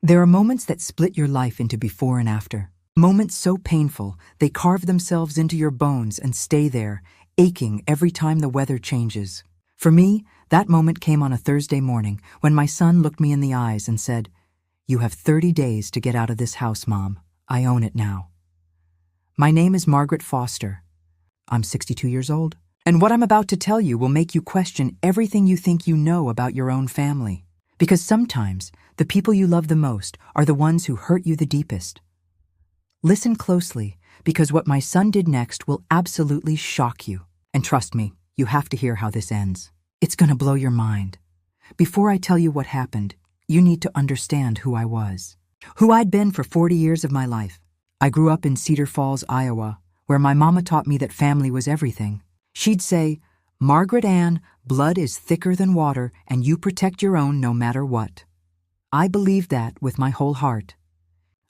There are moments that split your life into before and after. Moments so painful, they carve themselves into your bones and stay there, aching every time the weather changes. For me, that moment came on a Thursday morning when my son looked me in the eyes and said, "You have 30 days to get out of this house, Mom. I own it now." My name is Margaret Foster. I'm 62 years old, and what I'm about to tell you will make you question everything you think you know about your own family. Because sometimes, the people you love the most are the ones who hurt you the deepest. Listen closely, because what my son did next will absolutely shock you. And trust me, you have to hear how this ends. It's gonna blow your mind. Before I tell you what happened, you need to understand who I was. Who I'd been for 40 years of my life. I grew up in Cedar Falls, Iowa, where my mama taught me that family was everything. She'd say, "Margaret Ann, blood is thicker than water, and you protect your own no matter what." I believed that with my whole heart.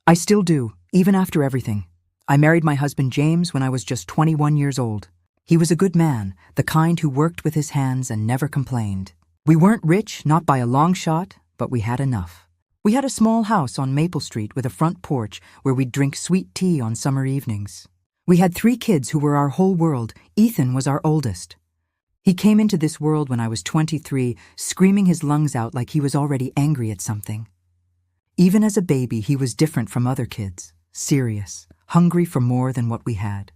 I still do, even after everything. I married my husband James when I was just 21 years old. He was a good man, the kind who worked with his hands and never complained. We weren't rich, not by a long shot, but we had enough. We had a small house on Maple Street with a front porch where we'd drink sweet tea on summer evenings. We had 3 kids who were our whole world. Ethan was our oldest. He came into this world when I was 23, screaming his lungs out like he was already angry at something. Even as a baby, he was different from other kids, serious, hungry for more than what we had.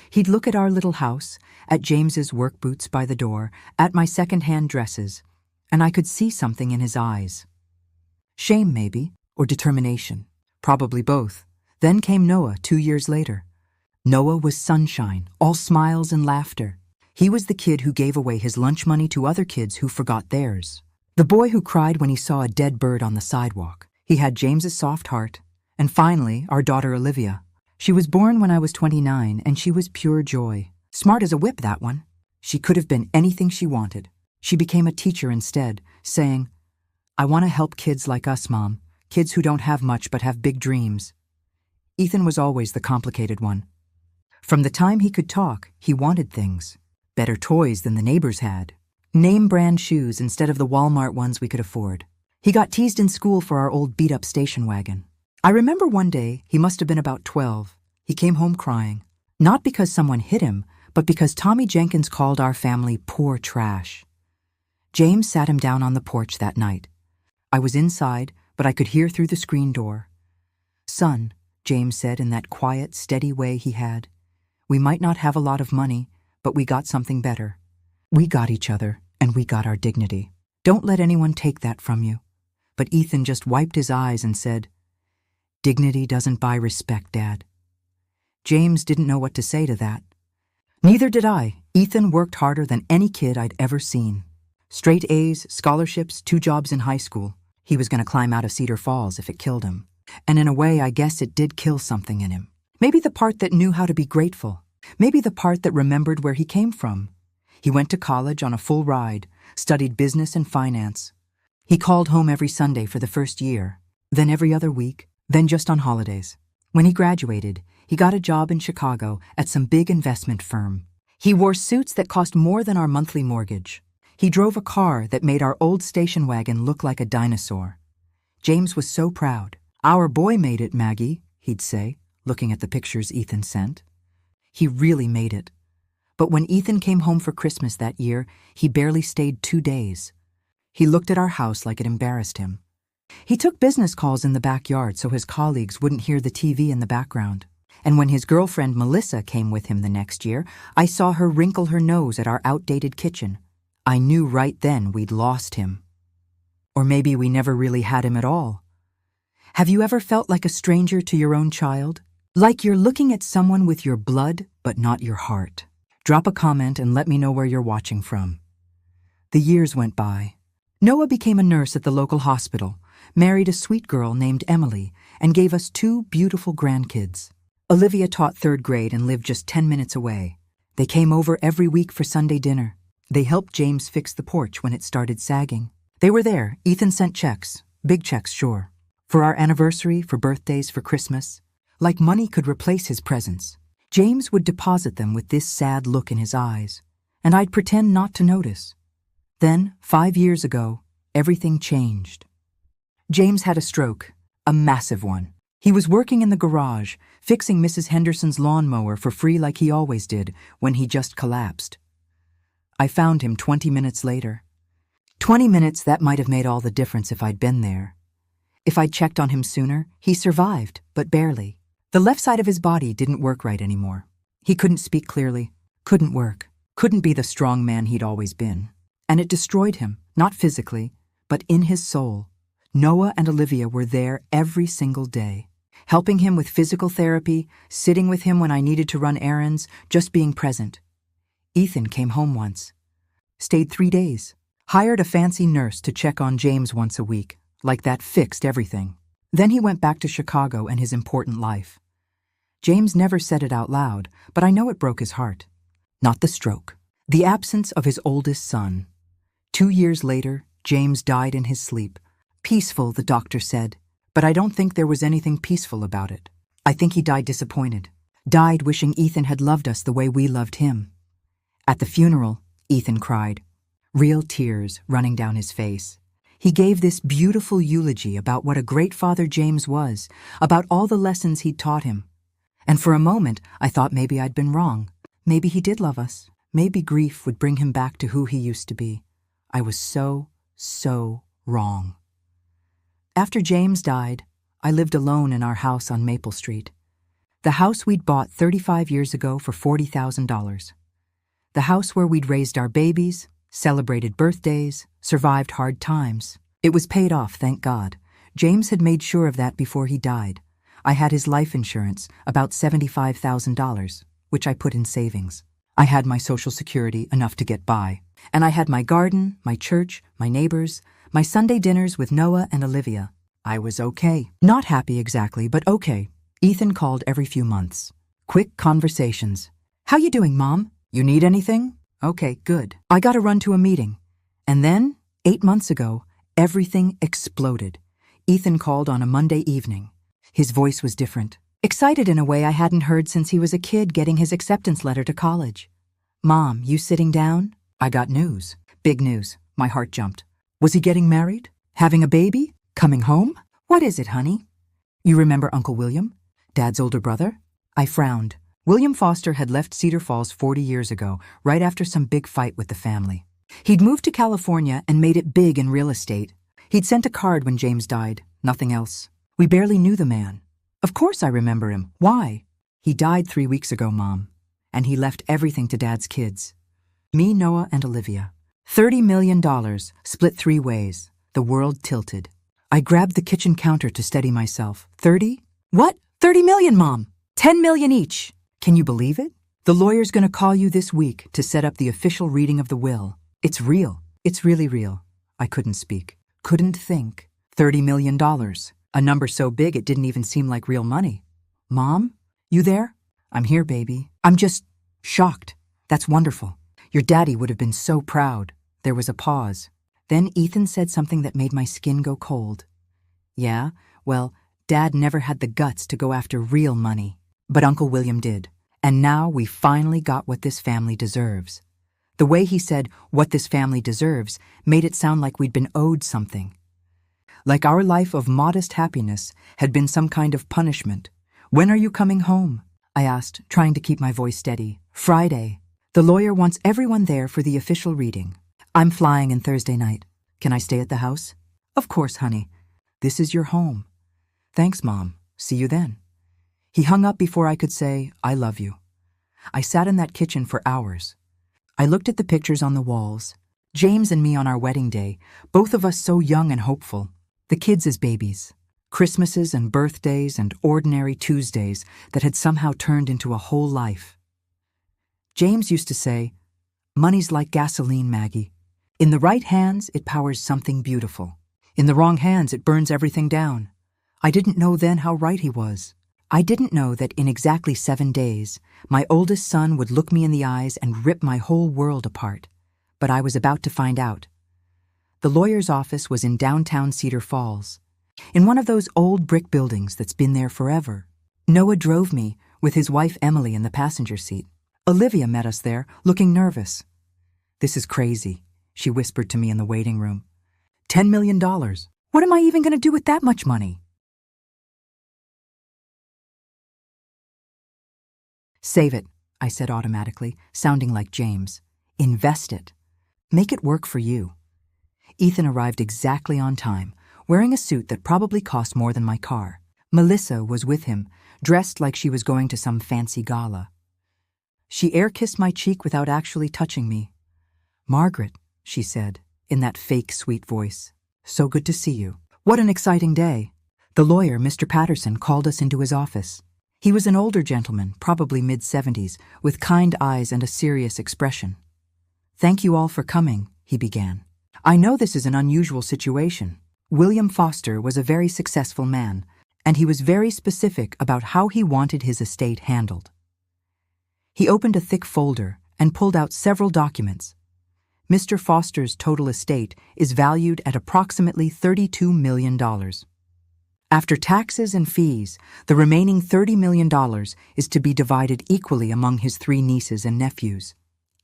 He'd look at our little house, at James's work boots by the door, at my second-hand dresses, and I could see something in his eyes. Shame, maybe, or determination. Probably both. Then came Noah 2 years later. Noah was sunshine, all smiles and laughter. He was the kid who gave away his lunch money to other kids who forgot theirs. The boy who cried when he saw a dead bird on the sidewalk. He had James's soft heart. And finally, our daughter Olivia. She was born when I was 29, and she was pure joy. Smart as a whip, that one. She could have been anything she wanted. She became a teacher instead, saying, "I want to help kids like us, Mom. Kids who don't have much but have big dreams." Ethan was always the complicated one. From the time he could talk, he wanted things. Better toys than the neighbors had. Name-brand shoes instead of the Walmart ones we could afford. He got teased in school for our old beat-up station wagon. I remember one day, he must have been about 12. He came home crying. Not because someone hit him, but because Tommy Jenkins called our family poor trash. James sat him down on the porch that night. I was inside, but I could hear through the screen door. "Son," James said in that quiet, steady way he had, "we might not have a lot of money, but we got something better. We got each other, and we got our dignity. Don't let anyone take that from you." But Ethan just wiped his eyes and said, "Dignity doesn't buy respect, Dad." James didn't know what to say to that. Neither did I. Ethan worked harder than any kid I'd ever seen. Straight A's, scholarships, 2 jobs in high school. He was going to climb out of Cedar Falls if it killed him. And in a way, I guess it did kill something in him. Maybe the part that knew how to be grateful. Maybe the part that remembered where he came from. He went to college on a full ride, studied business and finance. He called home every Sunday for the first year, then every other week, then just on holidays. When he graduated, he got a job in Chicago at some big investment firm. He wore suits that cost more than our monthly mortgage. He drove a car that made our old station wagon look like a dinosaur. James was so proud. "Our boy made it, Maggie," he'd say, looking at the pictures Ethan sent. He really made it. But when Ethan came home for Christmas that year, he barely stayed 2 days. He looked at our house like it embarrassed him. He took business calls in the backyard so his colleagues wouldn't hear the TV in the background. And when his girlfriend Melissa came with him the next year, I saw her wrinkle her nose at our outdated kitchen. I knew right then we'd lost him. Or maybe we never really had him at all. Have you ever felt like a stranger to your own child? Like you're looking at someone with your blood, but not your heart? Drop a comment and let me know where you're watching from. The years went by. Noah became a nurse at the local hospital, married a sweet girl named Emily, and gave us 2 beautiful grandkids. Olivia taught 3rd grade and lived just 10 minutes away. They came over every week for Sunday dinner. They helped James fix the porch when it started sagging. They were there. Ethan sent checks. Big checks, sure. For our anniversary, for birthdays, for Christmas. Like money could replace his presence. James would deposit them with this sad look in his eyes, and I'd pretend not to notice. Then, 5 years ago, everything changed. James had a stroke, a massive one. He was working in the garage, fixing Mrs. Henderson's lawnmower for free like he always did, when he just collapsed. I found him 20 minutes later. 20 minutes that might have made all the difference if I'd been there. If I'd checked on him sooner, he survived, but barely. The left side of his body didn't work right anymore. He couldn't speak clearly, couldn't work, couldn't be the strong man he'd always been. And it destroyed him, not physically, but in his soul. Noah and Olivia were there every single day, helping him with physical therapy, sitting with him when I needed to run errands, just being present. Ethan came home once, stayed 3 days, hired a fancy nurse to check on James once a week, like that fixed everything. Then he went back to Chicago and his important life. James never said it out loud, but I know it broke his heart. Not the stroke, the absence of his oldest son. 2 years later, James died in his sleep. Peaceful, the doctor said, but I don't think there was anything peaceful about it. I think he died disappointed, died wishing Ethan had loved us the way we loved him. At the funeral, Ethan cried, real tears running down his face. He gave this beautiful eulogy about what a great father James was, about all the lessons he'd taught him. And for a moment, I thought maybe I'd been wrong. Maybe he did love us. Maybe grief would bring him back to who he used to be. I was so wrong. After James died, I lived alone in our house on Maple Street. The house we'd bought 35 years ago for $40,000. The house where we'd raised our babies, celebrated birthdays, survived hard times. It was paid off, thank God. James had made sure of that before he died. I had his life insurance, about $75,000, which I put in savings. I had my Social Security, enough to get by. And I had my garden, my church, my neighbors, my Sunday dinners with Noah and Olivia. I was okay. Not happy exactly, but okay. Ethan called every few months. Quick conversations. How you doing, Mom? You need anything? Okay, good. I gotta run to a meeting. And then, 8 months ago, everything exploded. Ethan called on a Monday evening. His voice was different. Excited in a way I hadn't heard since he was a kid getting his acceptance letter to college. Mom, you sitting down? I got news. Big news. My heart jumped. Was he getting married? Having a baby? Coming home? What is it, honey? You remember Uncle William? Dad's older brother? I frowned. William Foster had left Cedar Falls 40 years ago, right after some big fight with the family. He'd moved to California and made it big in real estate. He'd sent a card when James died, nothing else. We barely knew the man. Of course I remember him. Why? He died 3 weeks ago, Mom. And he left everything to Dad's kids. Me, Noah, and Olivia. $30 million, split 3 ways. The world tilted. I grabbed the kitchen counter to steady myself. 30? What? 30 million, Mom! 10 million each! Can you believe it? The lawyer's gonna call you this week to set up the official reading of the will. It's real. It's really real. I couldn't speak. Couldn't think. $30 million. A number so big it didn't even seem like real money. Mom? You there? I'm here, baby. I'm just shocked. That's wonderful. Your daddy would have been so proud. There was a pause. Then Ethan said something that made my skin go cold. Yeah, well, Dad never had the guts to go after real money. But Uncle William did. And now we finally got what this family deserves. The way he said, what this family deserves, made it sound like we'd been owed something. Like our life of modest happiness had been some kind of punishment. When are you coming home? I asked, trying to keep my voice steady. Friday. The lawyer wants everyone there for the official reading. I'm flying in Thursday night. Can I stay at the house? Of course, honey. This is your home. Thanks, Mom. See you then. He hung up before I could say, I love you. I sat in that kitchen for hours. I looked at the pictures on the walls. James and me on our wedding day, both of us so young and hopeful. The kids as babies. Christmases and birthdays and ordinary Tuesdays that had somehow turned into a whole life. James used to say, money's like gasoline, Maggie. In the right hands, it powers something beautiful. In the wrong hands, it burns everything down. I didn't know then how right he was. I didn't know that in exactly 7 days, my oldest son would look me in the eyes and rip my whole world apart. But I was about to find out. The lawyer's office was in downtown Cedar Falls, in one of those old brick buildings that's been there forever. Noah drove me, with his wife Emily in the passenger seat. Olivia met us there, looking nervous. This is crazy, she whispered to me in the waiting room. $10 million. What am I even going to do with that much money? Save it, I said automatically, sounding like James. Invest it. Make it work for you. Ethan arrived exactly on time, wearing a suit that probably cost more than my car. Melissa was with him, dressed like she was going to some fancy gala. She air-kissed my cheek without actually touching me. "Margaret," she said, in that fake sweet voice. "So good to see you. What an exciting day." The lawyer, Mr. Patterson, called us into his office. He was an older gentleman, probably mid-70s, with kind eyes and a serious expression. "Thank you all for coming," he began. "I know this is an unusual situation. William Foster was a very successful man, and he was very specific about how he wanted his estate handled." He opened a thick folder and pulled out several documents. Mr. Foster's total estate is valued at approximately $32 million. After taxes and fees, the remaining $30 million is to be divided equally among his 3 nieces and nephews: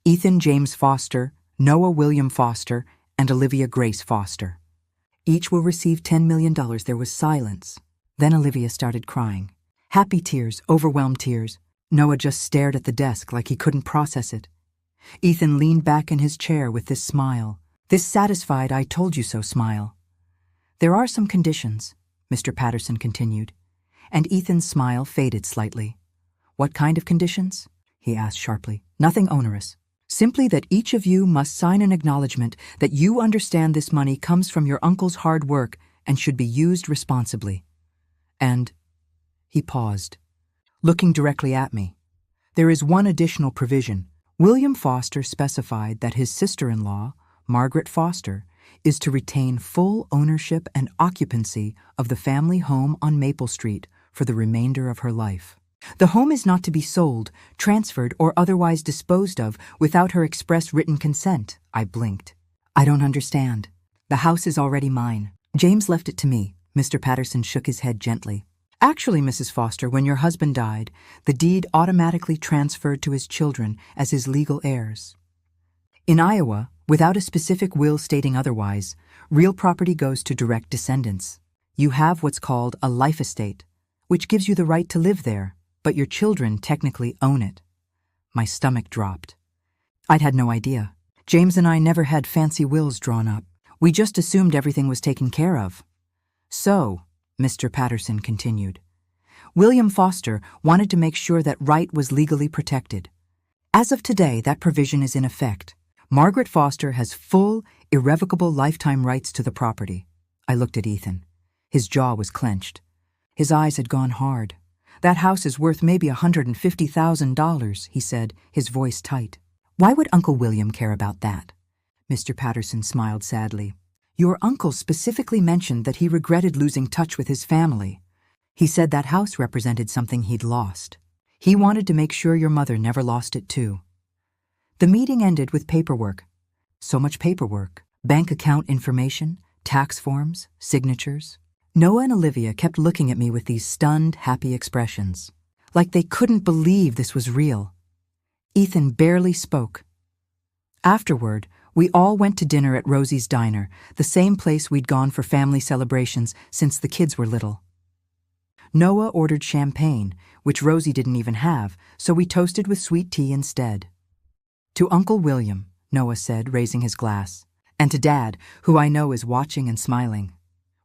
Ethan James Foster, Noah William Foster, and Olivia Grace Foster. Each will receive $10 million. There was silence. Then Olivia started crying. Happy tears, overwhelmed tears. Noah just stared at the desk like he couldn't process it. Ethan leaned back in his chair with this smile, this satisfied "I told you so" smile. "There are some conditions," Mr. Patterson continued, and Ethan's smile faded slightly. "What kind of conditions?" he asked sharply. "Nothing onerous. Simply that each of you must sign an acknowledgement that you understand this money comes from your uncle's hard work and should be used responsibly. And—" he paused, looking directly at me. "There is one additional provision. William Foster specified that his sister-in-law, Margaret Foster, is to retain full ownership and occupancy of the family home on Maple Street for the remainder of her life. The home is not to be sold, transferred, or otherwise disposed of without her express written consent." I blinked. "I don't understand. The house is already mine. James left it to me." Mr. Patterson shook his head gently. "Actually, Mrs. Foster, when your husband died, the deed automatically transferred to his children as his legal heirs. In Iowa, without a specific will stating otherwise, real property goes to direct descendants. You have what's called a life estate, which gives you the right to live there, but your children technically own it." My stomach dropped. I'd had no idea. James and I never had fancy wills drawn up. We just assumed everything was taken care of. "So," Mr. Patterson continued, "William Foster wanted to make sure that right was legally protected. As of today, that provision is in effect. Margaret Foster has full, irrevocable lifetime rights to the property." I looked at Ethan. His jaw was clenched. His eyes had gone hard. "That house is worth maybe $150,000, he said, his voice tight. "Why would Uncle William care about that?" Mr. Patterson smiled sadly. "Your uncle specifically mentioned that he regretted losing touch with his family. He said that house represented something he'd lost. He wanted to make sure your mother never lost it too." The meeting ended with paperwork. So much paperwork. Bank account information, tax forms, signatures. Noah and Olivia kept looking at me with these stunned, happy expressions, like they couldn't believe this was real. Ethan barely spoke. Afterward, we all went to dinner at Rosie's Diner, the same place we'd gone for family celebrations since the kids were little. Noah ordered champagne, which Rosie didn't even have, so we toasted with sweet tea instead. "To Uncle William," Noah said, raising his glass, "and to Dad, who I know is watching and smiling."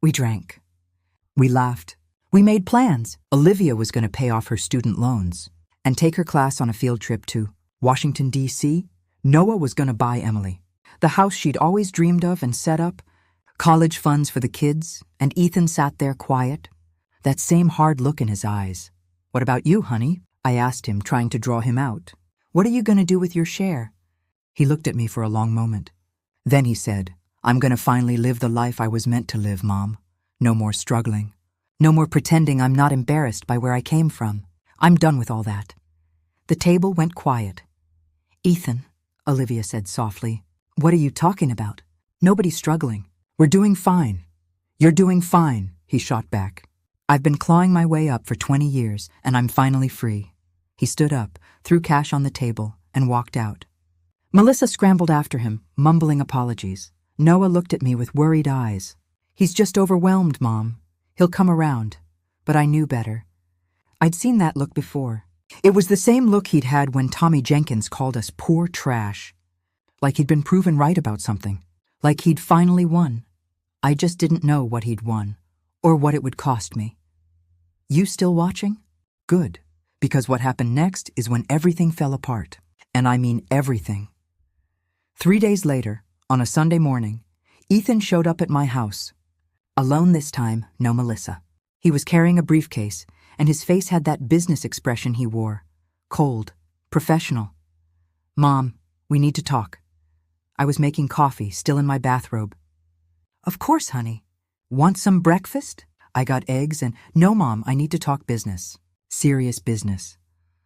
We drank. We laughed. We made plans. Olivia was going to pay off her student loans and take her class on a field trip to Washington, D.C. Noah was going to buy Emily the house she'd always dreamed of and set up, college funds for the kids, and Ethan sat there quiet, that same hard look in his eyes. "What about you, honey?" I asked him, trying to draw him out. "What are you going to do with your share?" He looked at me for a long moment. Then he said, "I'm going to finally live the life I was meant to live, Mom. No more struggling. No more pretending I'm not embarrassed by where I came from. I'm done with all that." The table went quiet. "Ethan," Olivia said softly, "what are you talking about? Nobody's struggling. We're doing fine." "You're doing fine," he shot back. "I've been clawing my way up for 20 years, and I'm finally free." He stood up, threw cash on the table, and walked out. Melissa scrambled after him, mumbling apologies. Noah looked at me with worried eyes. He's just overwhelmed, Mom. He'll come around. But I knew better. I'd seen that look before. It was the same look he'd had when Tommy Jenkins called us poor trash. Like he'd been proven right about something. Like he'd finally won. I just didn't know what he'd won, or what it would cost me. You still watching? Good, because what happened next is when everything fell apart. And I mean everything. 3 days later, on a Sunday morning, Ethan showed up at my house. Alone this time, no Melissa. He was carrying a briefcase, and his face had that business expression he wore. Cold, professional. Mom, we need to talk. I was making coffee, still in my bathrobe. Of course, honey. Want some breakfast? I got eggs and, no, Mom, I need to talk business. Serious business.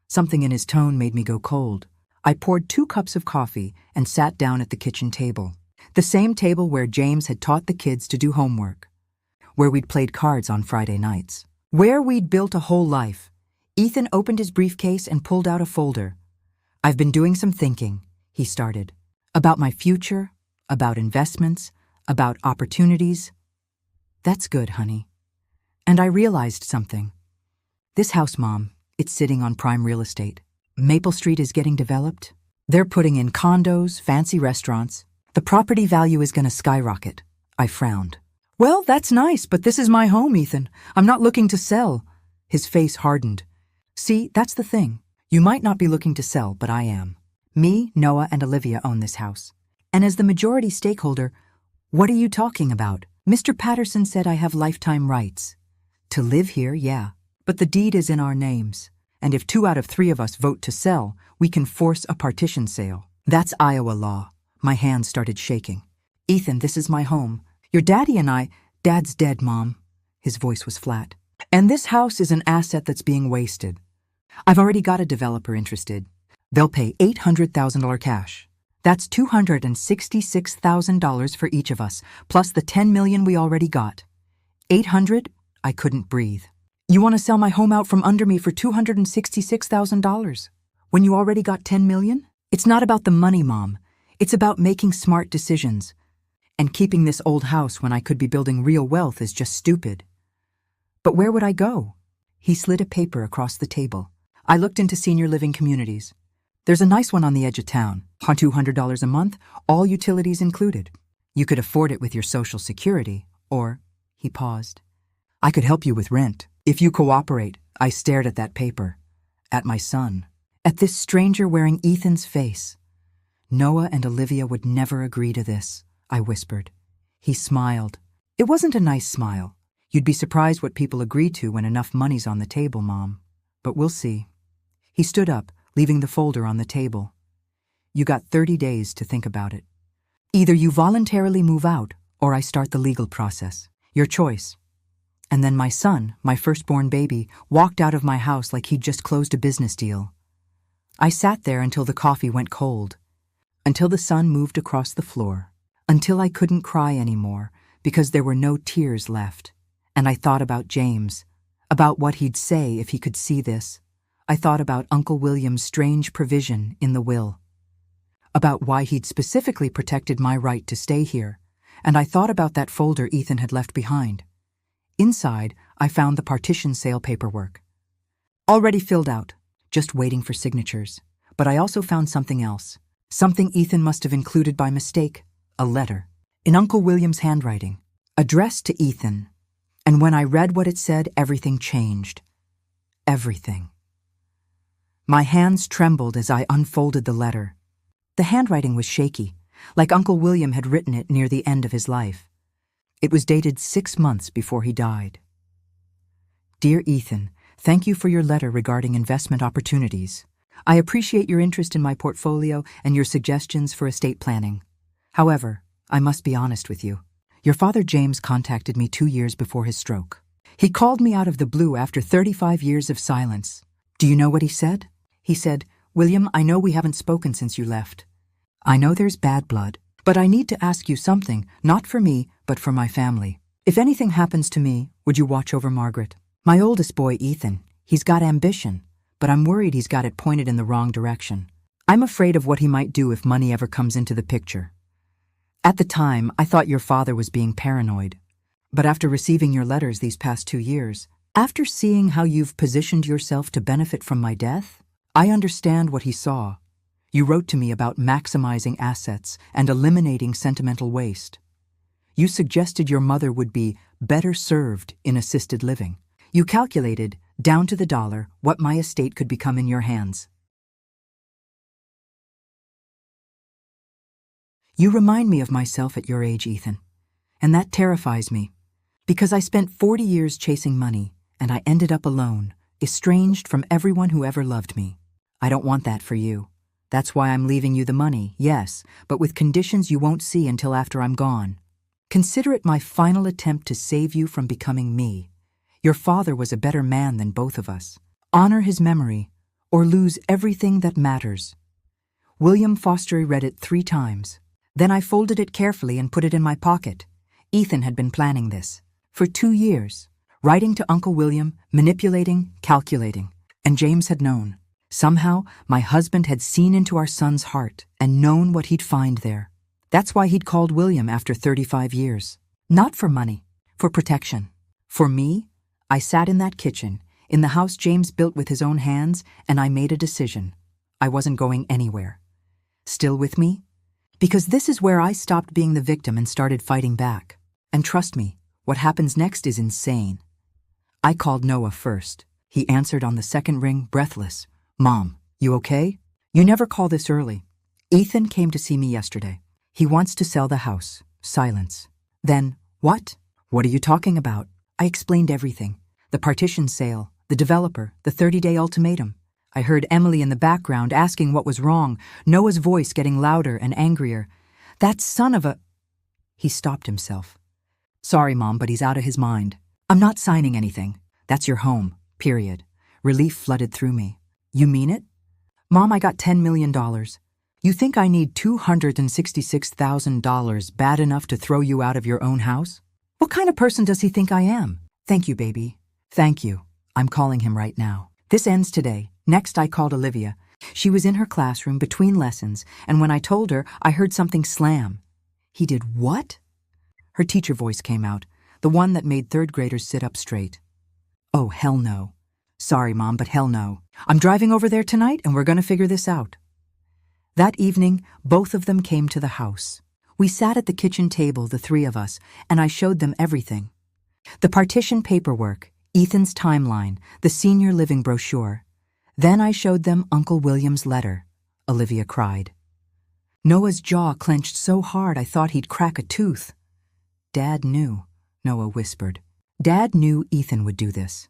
Something in his tone made me go cold. I poured 2 cups of coffee and sat down at the kitchen table. The same table where James had taught the kids to do homework. Where we'd played cards on Friday nights. Where we'd built a whole life. Ethan opened his briefcase and pulled out a folder. I've been doing some thinking, he started. About my future, about investments, about opportunities. That's good, honey. And I realized something. This house, Mom, it's sitting on prime real estate. Maple Street is getting developed. They're putting in condos, fancy restaurants. The property value is going to skyrocket. I frowned. Well, that's nice, but this is my home, Ethan. I'm not looking to sell. His face hardened. See, that's the thing. You might not be looking to sell, but I am. Me, Noah, and Olivia own this house. And as the majority stakeholder, what are you talking about? Mr. Patterson said I have lifetime rights. To live here, yeah. But the deed is in our names. And if 2 out of 3 of us vote to sell, we can force a partition sale. That's Iowa law. My hands started shaking. Ethan, this is my home. Your daddy and I— Dad's dead, Mom. His voice was flat. And this house is an asset that's being wasted. I've already got a developer interested. They'll pay $800,000 cash. That's $266,000 for each of us, plus the $10 million we already got. 800? I couldn't breathe. You want to sell my home out from under me for $266,000 when you already got $10 million? It's not about the money, Mom. It's about making smart decisions. And keeping this old house when I could be building real wealth is just stupid. But where would I go? He slid a paper across the table. I looked into senior living communities. There's a nice one on the edge of town. $200 a month, all utilities included. You could afford it with your Social Security, or— He paused. I could help you with rent. If you cooperate. I stared at that paper. At my son. At this stranger wearing Ethan's face. Noah and Olivia would never agree to this, I whispered. He smiled. It wasn't a nice smile. You'd be surprised what people agree to when enough money's on the table, Mom. But we'll see. He stood up, leaving the folder on the table. You got 30 days to think about it. Either you voluntarily move out, or I start the legal process. Your choice. And then my son, my firstborn baby, walked out of my house like he'd just closed a business deal. I sat there until the coffee went cold. Until the sun moved across the floor. Until I couldn't cry anymore, because there were no tears left. And I thought about James. About what he'd say if he could see this. I thought about Uncle William's strange provision in the will. About why he'd specifically protected my right to stay here. And I thought about that folder Ethan had left behind. Inside, I found the partition sale paperwork. Already filled out, just waiting for signatures. But I also found something else. Something Ethan must have included by mistake. A letter. In Uncle William's handwriting. Addressed to Ethan. And when I read what it said, everything changed. Everything. My hands trembled as I unfolded the letter. The handwriting was shaky, like Uncle William had written it near the end of his life. It was dated 6 months before he died. Dear Ethan, thank you for your letter regarding investment opportunities. I appreciate your interest in my portfolio and your suggestions for estate planning. However, I must be honest with you. Your father James contacted me 2 years before his stroke. He called me out of the blue after 35 years of silence. Do you know what he said? He said, William, I know we haven't spoken since you left. I know there's bad blood, but I need to ask you something, not for me, but for my family. If anything happens to me, would you watch over Margaret? My oldest boy, Ethan, he's got ambition, but I'm worried he's got it pointed in the wrong direction. I'm afraid of what he might do if money ever comes into the picture. At the time, I thought your father was being paranoid. But after receiving your letters these past 2 years, after seeing how you've positioned yourself to benefit from my death, I understand what he saw. You wrote to me about maximizing assets and eliminating sentimental waste. You suggested your mother would be better served in assisted living. You calculated, down to the dollar, what my estate could become in your hands. You remind me of myself at your age, Ethan, and that terrifies me, because I spent 40 years chasing money, and I ended up alone, estranged from everyone who ever loved me. I don't want that for you. That's why I'm leaving you the money, yes, but with conditions you won't see until after I'm gone. Consider it my final attempt to save you from becoming me. Your father was a better man than both of us. Honor his memory, or lose everything that matters. William Foster read it 3 times. Then I folded it carefully and put it in my pocket. Ethan had been planning this for 2 years, writing to Uncle William, manipulating, calculating. And James had known. Somehow, my husband had seen into our son's heart and known what he'd find there. That's why he'd called William after 35 years. Not for money, for protection. For me, I sat in that kitchen, in the house James built with his own hands, and I made a decision. I wasn't going anywhere. Still with me? Because this is where I stopped being the victim and started fighting back. And trust me, what happens next is insane. I called Noah first. He answered on the second ring, breathless. Mom, you okay? You never call this early. Ethan came to see me yesterday. He wants to sell the house. Silence. Then, what? What are you talking about? I explained everything. The partition sale, the developer, the 30-day ultimatum. I heard Emily in the background asking what was wrong, Noah's voice getting louder and angrier. That son of a... He stopped himself. Sorry, Mom, but he's out of his mind. I'm not signing anything. That's your home, period. Relief flooded through me. You mean it? Mom, I got $10 million. You think I need $266,000 bad enough to throw you out of your own house? What kind of person does he think I am? Thank you, baby. Thank you. I'm calling him right now. This ends today. Next, I called Olivia. She was in her classroom between lessons, and when I told her, I heard something slam. He did what? Her teacher voice came out, the one that made 3rd graders sit up straight. Oh, hell no. Sorry, Mom, but hell no. I'm driving over there tonight, and we're going to figure this out. That evening, both of them came to the house. We sat at the kitchen table, the 3 of us, and I showed them everything. The partition paperwork, Ethan's timeline, the senior living brochure. Then I showed them Uncle William's letter. Olivia cried. Noah's jaw clenched so hard I thought he'd crack a tooth. Dad knew, Noah whispered. Dad knew Ethan would do this.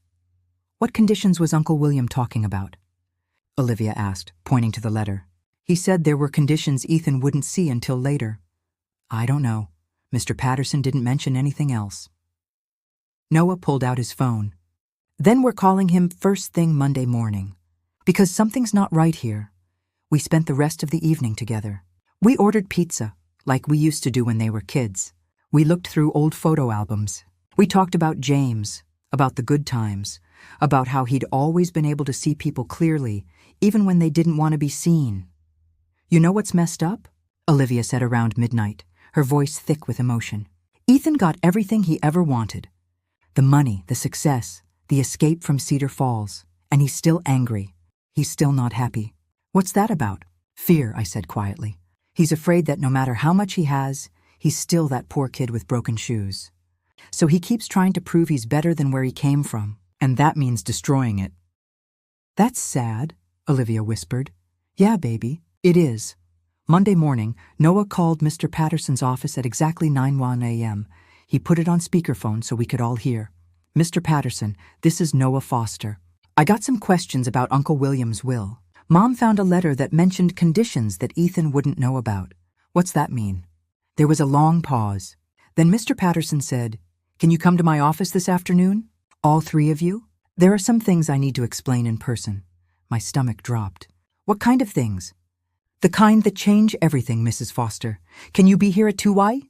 What conditions was Uncle William talking about? Olivia asked, pointing to the letter. He said there were conditions Ethan wouldn't see until later. I don't know. Mr. Patterson didn't mention anything else. Noah pulled out his phone. Then we're calling him first thing Monday morning. Because something's not right here. We spent the rest of the evening together. We ordered pizza, like we used to do when they were kids. We looked through old photo albums. We talked about James, about the good times, about how he'd always been able to see people clearly, even when they didn't want to be seen. You know what's messed up? Olivia said around midnight, her voice thick with emotion. Ethan got everything he ever wanted. The money, the success, the escape from Cedar Falls. And he's still angry. He's still not happy. What's that about? Fear, I said quietly. He's afraid that no matter how much he has, he's still that poor kid with broken shoes. So he keeps trying to prove he's better than where he came from, and that means destroying it. That's sad, Olivia whispered. Yeah, baby, it is. Monday morning, Noah called Mr. Patterson's office at exactly 9:01 a.m. He put it on speakerphone so we could all hear. Mr. Patterson, this is Noah Foster. I got some questions about Uncle William's will. Mom found a letter that mentioned conditions that Ethan wouldn't know about. What's that mean? There was a long pause. Then Mr. Patterson said, Can you come to my office this afternoon? All 3 of you? There are some things I need to explain in person. My stomach dropped. What kind of things? The kind that change everything, Mrs. Foster. Can you be here at 2:00?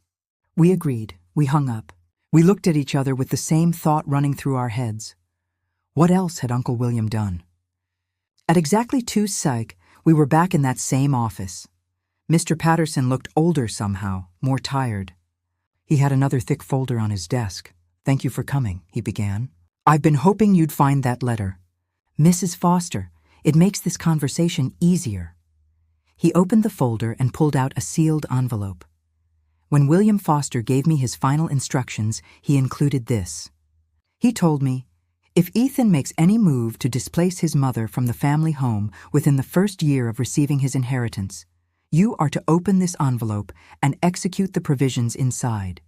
We agreed. We hung up. We looked at each other with the same thought running through our heads. What else had Uncle William done? At exactly 2 psych, we were back in that same office. Mr. Patterson looked older somehow, more tired. He had another thick folder on his desk. "Thank you for coming," he began. "I've been hoping you'd find that letter. Mrs. Foster, it makes this conversation easier." He opened the folder and pulled out a sealed envelope. When William Foster gave me his final instructions, he included this. He told me, "If Ethan makes any move to displace his mother from the family home within the first year of receiving his inheritance, you are to open this envelope and execute the provisions inside.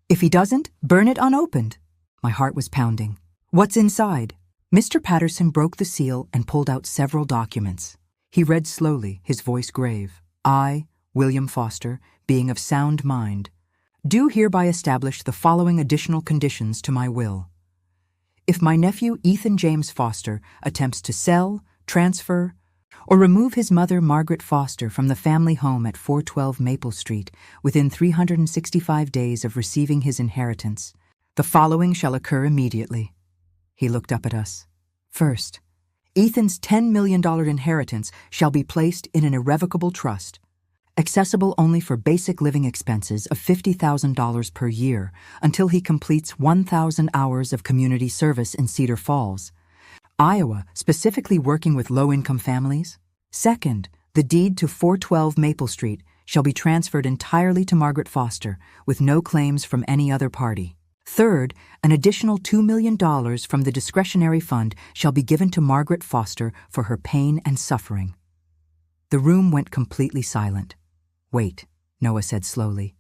If he doesn't, burn it unopened." My heart was pounding. "What's inside?" Mr. Patterson broke the seal and pulled out several documents. He read slowly, his voice grave. "I, William Foster, being of sound mind, do hereby establish the following additional conditions to my will. If my nephew Ethan James Foster attempts to sell, transfer, or remove his mother Margaret Foster from the family home at 412 Maple Street within 365 days of receiving his inheritance, the following shall occur immediately." He looked up at us. "First, Ethan's $10 million inheritance shall be placed in an irrevocable trust, accessible only for basic living expenses of $50,000 per year until he completes 1,000 hours of community service in Cedar Falls, Iowa, specifically working with low-income families. Second, the deed to 412 Maple Street shall be transferred entirely to Margaret Foster, with no claims from any other party. Third, an additional $2 million from the discretionary fund shall be given to Margaret Foster for her pain and suffering." The room went completely silent. "Wait," Noah said slowly.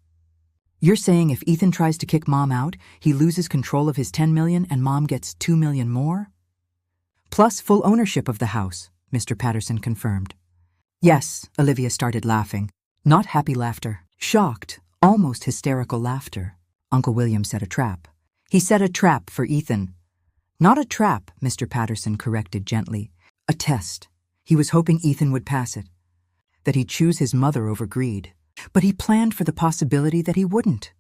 "You're saying if Ethan tries to kick Mom out, he loses control of his $10 million and Mom gets $2 million more?" "Plus full ownership of the house," Mr. Patterson confirmed. "Yes," Olivia started laughing. Not happy laughter. Shocked, almost hysterical laughter. Uncle William set a trap. "He set a trap for Ethan." "Not a trap," Mr. Patterson corrected gently. "A test. He was hoping Ethan would pass it, that he'd choose his mother over greed. But he planned for the possibility that he wouldn't.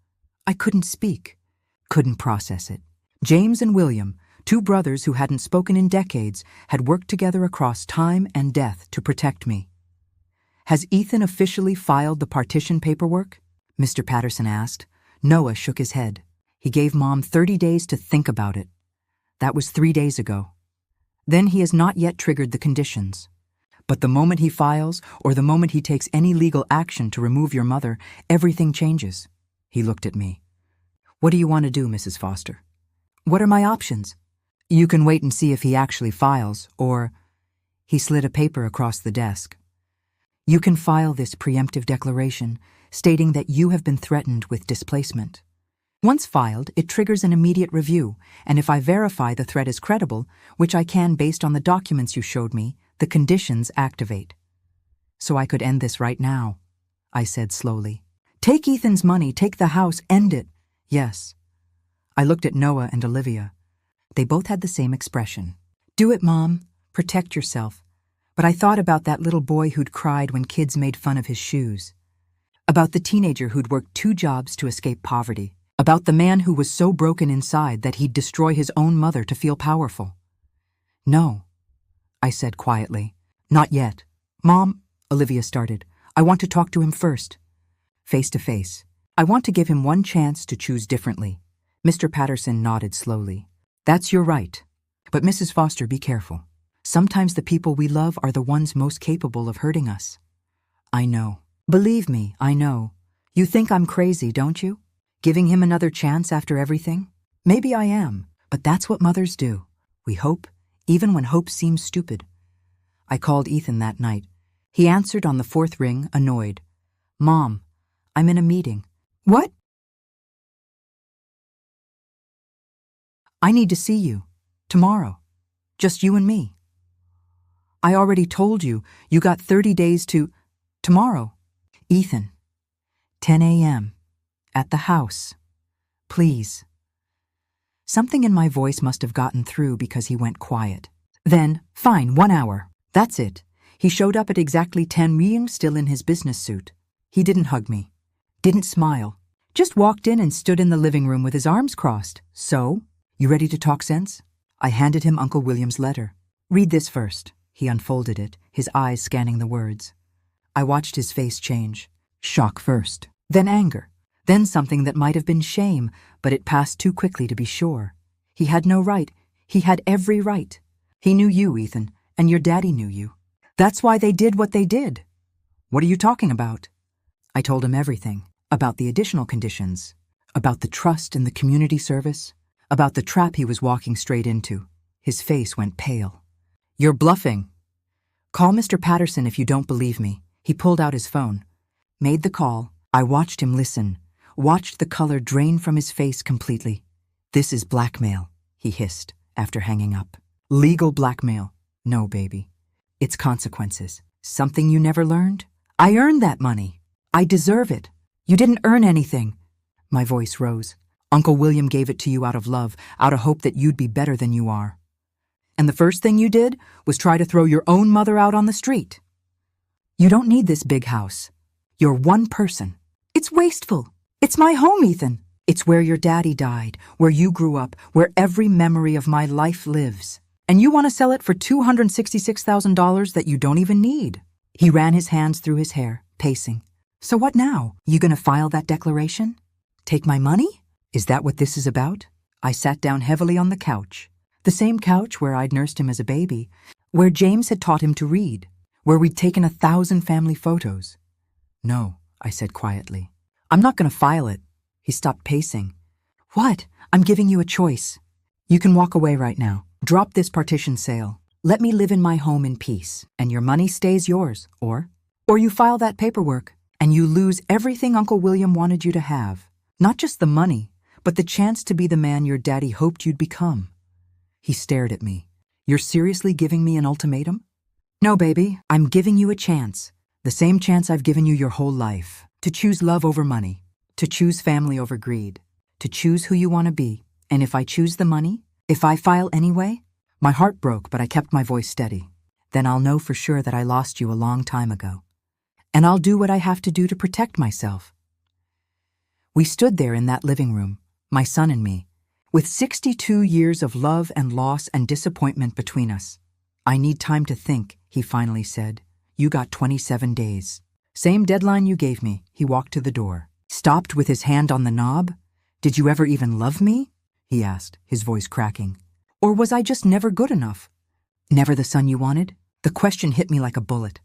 I couldn't speak, couldn't process it. James and William, two brothers who hadn't spoken in decades, had worked together across time and death to protect me." "Has Ethan officially filed the partition paperwork?" Mr. Patterson asked. Noah shook his head. "He gave Mom 30 days to think about it. That was 3 days ago. Then he has not yet triggered the conditions. But the moment he files, or the moment he takes any legal action to remove your mother, everything changes." He looked at me. "What do you want to do, Mrs. Foster?" "What are my options?" "You can wait and see if he actually files, or—" He slid a paper across the desk. "You can file this preemptive declaration, stating that you have been threatened with displacement. Once filed, it triggers an immediate review, and if I verify the threat is credible, which I can based on the documents you showed me, the conditions activate." "So I could end this right now," I said slowly. "Take Ethan's money, take the house, end it." "Yes." I looked at Noah and Olivia. They both had the same expression. "Do it, Mom. Protect yourself." But I thought about that little boy who'd cried when kids made fun of his shoes. About the teenager who'd worked 2 jobs to escape poverty. About the man who was so broken inside that he'd destroy his own mother to feel powerful. "No," I said quietly. "Not yet." "Mom," Olivia started, "I want to talk to him first. Face to face. I want to give him one chance to choose differently." Mr. Patterson nodded slowly. "That's your right. But Mrs. Foster, be careful. Sometimes the people we love are the ones most capable of hurting us." "I know. Believe me, I know. You think I'm crazy, don't you? Giving him another chance after everything? Maybe I am, but that's what mothers do. We hope, even when hope seems stupid." I called Ethan that night. He answered on the 4th ring, annoyed. "Mom, I'm in a meeting." "What?" "I need to see you. Tomorrow. Just you and me." "I already told you. You got 30 days to—" "Tomorrow. Ethan. 10 a.m. At the house. Please." Something in my voice must have gotten through because he went quiet. Then, "Fine, 1 hour. That's it." He showed up at exactly 10 p.m. still in his business suit. He didn't hug me. Didn't smile. Just walked in and stood in the living room with his arms crossed. "So, you ready to talk sense?" I handed him Uncle William's letter. "Read this first." He unfolded it, his eyes scanning the words. I watched his face change. Shock first, then anger, Then something that might have been shame, but it passed too quickly to be sure. He had no right. He had every right. He knew you, Ethan, and your daddy knew you. That's why they did what they did. What are you talking about? I told him everything. About the additional conditions. About the trust in the community service. About the trap he was walking straight into. His face went pale. You're bluffing. Call Mr. Patterson if you don't believe me. He pulled out his phone. Made the call. I watched him listen. Watched the color drain from his face completely. This is blackmail, he hissed after hanging up. Legal blackmail. No, baby. It's consequences. Something you never learned? I earned that money. I deserve it. You didn't earn anything. My voice rose. Uncle William gave it to you out of love, out of hope that you'd be better than you are. And the first thing you did was try to throw your own mother out on the street. You don't need this big house. You're one person. It's wasteful. It's my home, Ethan. It's where your daddy died, where you grew up, where every memory of my life lives. And you want to sell it for $266,000 that you don't even need. He ran his hands through his hair, pacing. So what now? You gonna file that declaration? Take my money? Is that what this is about? I sat down heavily on the couch. The same couch where I'd nursed him as a baby, where James had taught him to read, where we'd taken 1,000 family photos. No, I said quietly. I'm not gonna file it. He stopped pacing. What? I'm giving you a choice. You can walk away right now. Drop this partition sale. Let me live in my home in peace, and your money stays yours. Or you file that paperwork, and you lose everything Uncle William wanted you to have. Not just the money, but the chance to be the man your daddy hoped you'd become. He stared at me. You're seriously giving me an ultimatum? No, baby, I'm giving you a chance. The same chance I've given you your whole life. To choose love over money. To choose family over greed. To choose who you want to be. And if I choose the money, if I file anyway, my heart broke, but I kept my voice steady. Then I'll know for sure that I lost you a long time ago. And I'll do what I have to do to protect myself. We stood there in that living room, my son and me, with 62 years of love and loss and disappointment between us. I need time to think, he finally said. You got 27 days. Same deadline you gave me. He walked to the door. Stopped with his hand on the knob. Did you ever even love me? He asked, his voice cracking. Or was I just never good enough? Never the son you wanted? The question hit me like a bullet.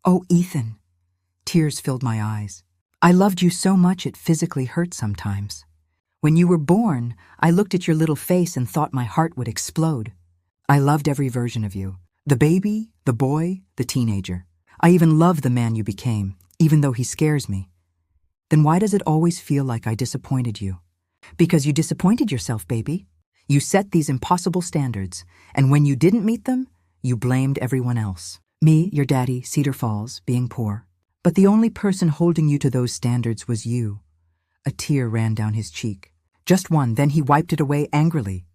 Oh, Ethan. Tears filled my eyes. I loved you so much it physically hurt sometimes. When you were born, I looked at your little face and thought my heart would explode. I loved every version of you. The baby, the boy, the teenager. I even love the man you became, even though he scares me. Then why does it always feel like I disappointed you? Because you disappointed yourself, baby. You set these impossible standards, and when you didn't meet them, you blamed everyone else. Me, your daddy, Cedar Falls, being poor. But the only person holding you to those standards was you. A tear ran down his cheek. Just one, then he wiped it away angrily.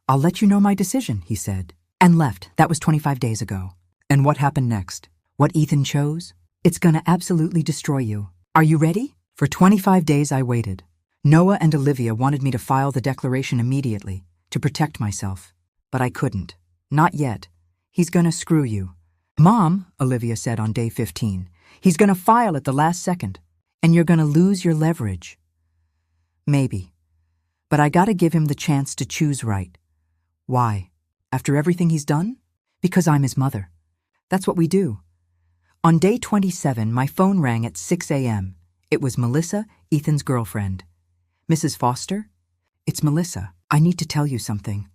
I'll let you know my decision, he said. And left. That was 25 days ago. And what happened next? What Ethan chose? It's gonna absolutely destroy you. Are you ready? For 25 days I waited. Noah and Olivia wanted me to file the declaration immediately, to protect myself. But I couldn't. Not yet. He's gonna screw you. Mom, Olivia said on day 15, he's gonna file at the last second, and you're gonna lose your leverage. Maybe. But I gotta give him the chance to choose right. Why? After everything he's done? Because I'm his mother. That's what we do. On day 27, my phone rang at 6 a.m. It was Melissa, Ethan's girlfriend. Mrs. Foster? It's Melissa. I need to tell you something.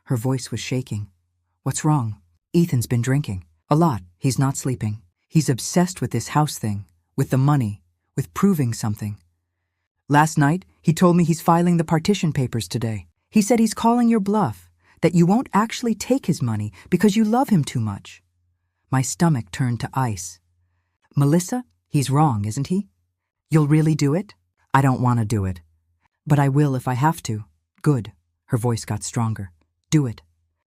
Her voice was shaking. What's wrong? Ethan's been drinking. A lot. He's not sleeping. He's obsessed with this house thing, with the money, with proving something. Last night, he told me he's filing the partition papers today. He said he's calling your bluff, that you won't actually take his money because you love him too much. My stomach turned to ice. Melissa, he's wrong, isn't he? You'll really do it? I don't want to do it. But I will if I have to. Good. Her voice got stronger. Do it.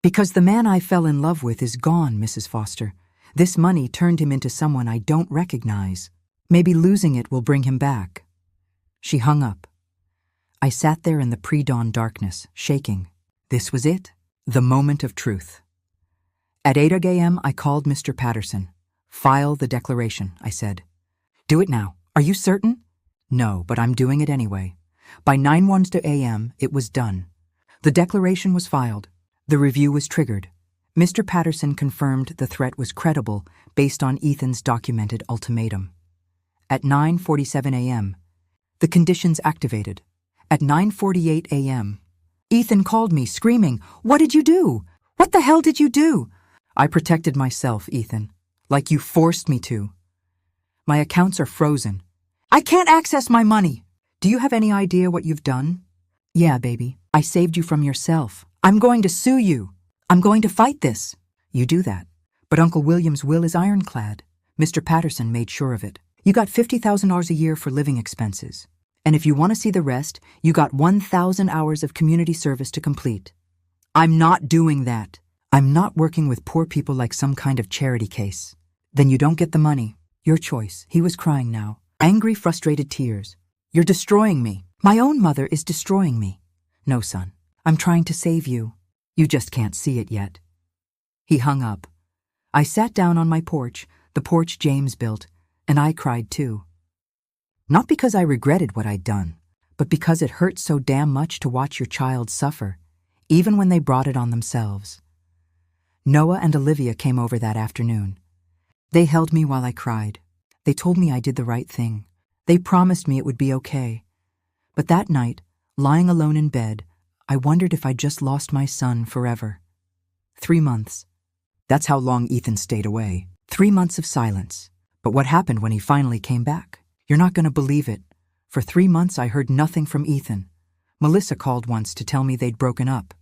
Because the man I fell in love with is gone, Mrs. Foster. This money turned him into someone I don't recognize. Maybe losing it will bring him back. She hung up. I sat there in the pre-dawn darkness, shaking. This was it. The moment of truth. At 8 a.m., I called Mr. Patterson. File the declaration, I said. Do it now. Are you certain? No, but I'm doing it anyway. By 9:01 a.m., it was done. The declaration was filed. The review was triggered. Mr. Patterson confirmed the threat was credible based on Ethan's documented ultimatum. At 9:47 a.m., the conditions activated. At 9:48 a.m., Ethan called me, screaming, "What did you do? What the hell did you do?" I protected myself, Ethan, like you forced me to. My accounts are frozen. I can't access my money. Do you have any idea what you've done? Yeah, baby, I saved you from yourself. I'm going to sue you. I'm going to fight this. You do that. But Uncle William's will is ironclad. Mr. Patterson made sure of it. You got $50,000 a year for living expenses. And if you want to see the rest, you got 1,000 hours of community service to complete. I'm not doing that. I'm not working with poor people like some kind of charity case. Then you don't get the money. Your choice. He was crying now. Angry, frustrated tears. You're destroying me. My own mother is destroying me. No, son. I'm trying to save you. You just can't see it yet. He hung up. I sat down on my porch, the porch James built, and I cried too. Not because I regretted what I'd done, but because it hurt so damn much to watch your child suffer, even when they brought it on themselves. Noah and Olivia came over that afternoon. They held me while I cried. They told me I did the right thing. They promised me it would be okay. But that night, lying alone in bed, I wondered if I'd just lost my son forever. 3 months. That's how long Ethan stayed away. 3 months of silence. But what happened when he finally came back? You're not going to believe it. For 3 months I heard nothing from Ethan. Melissa called once to tell me they'd broken up.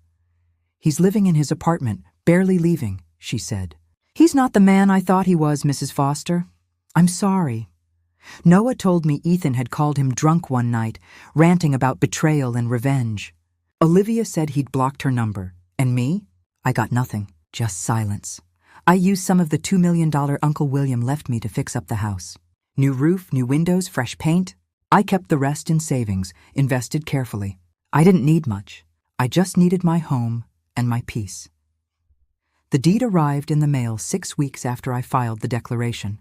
He's living in his apartment, barely leaving, she said. He's not the man I thought he was, Mrs. Foster. I'm sorry. Noah told me Ethan had called him drunk one night, ranting about betrayal and revenge. Olivia said he'd blocked her number. And me? I got nothing, just silence. I used some of the $2 million Uncle William left me to fix up the house. New roof, new windows, fresh paint. I kept the rest in savings, invested carefully. I didn't need much. I just needed my home and my peace. The deed arrived in the mail 6 weeks after I filed the declaration.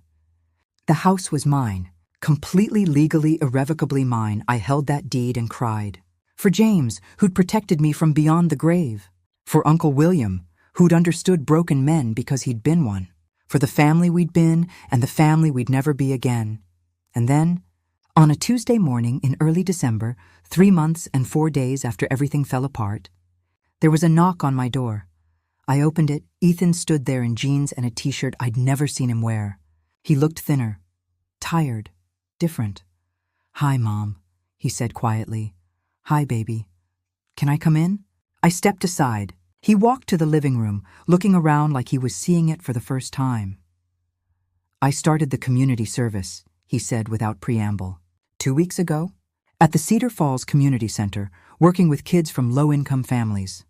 The house was mine, completely legally, irrevocably mine. I held that deed and cried. For James, who'd protected me from beyond the grave. For Uncle William, who'd understood broken men because he'd been one. For the family we'd been and the family we'd never be again. And then, on a Tuesday morning in early December, 3 months and 4 days after everything fell apart, there was a knock on my door. I opened it. Ethan stood there in jeans and a t-shirt I'd never seen him wear. He looked thinner, tired, different. "Hi, Mom," he said quietly. "Hi, baby. Can I come in?" I stepped aside. He walked to the living room, looking around like he was seeing it for the first time. "I started the community service," he said without preamble. 2 weeks ago, at the Cedar Falls Community Center, working with kids from low-income families.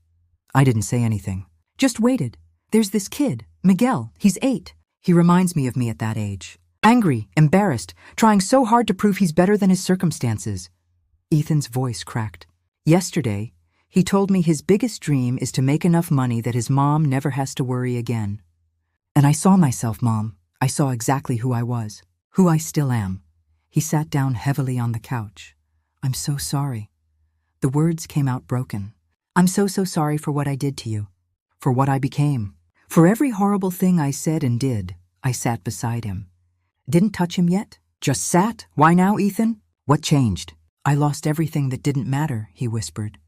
I didn't say anything. Just waited. There's this kid, Miguel. He's 8. He reminds me of me at that age. Angry, embarrassed, trying so hard to prove he's better than his circumstances. Ethan's voice cracked. Yesterday, he told me his biggest dream is to make enough money that his mom never has to worry again. And I saw myself, Mom. I saw exactly who I was, who I still am. He sat down heavily on the couch. "I'm so sorry." The words came out broken. "I'm so sorry for what I did to you, for what I became, for every horrible thing I said and did." I sat beside him. Didn't touch him yet. Just sat. "Why now, Ethan? What changed?" "I lost everything that didn't matter," he whispered.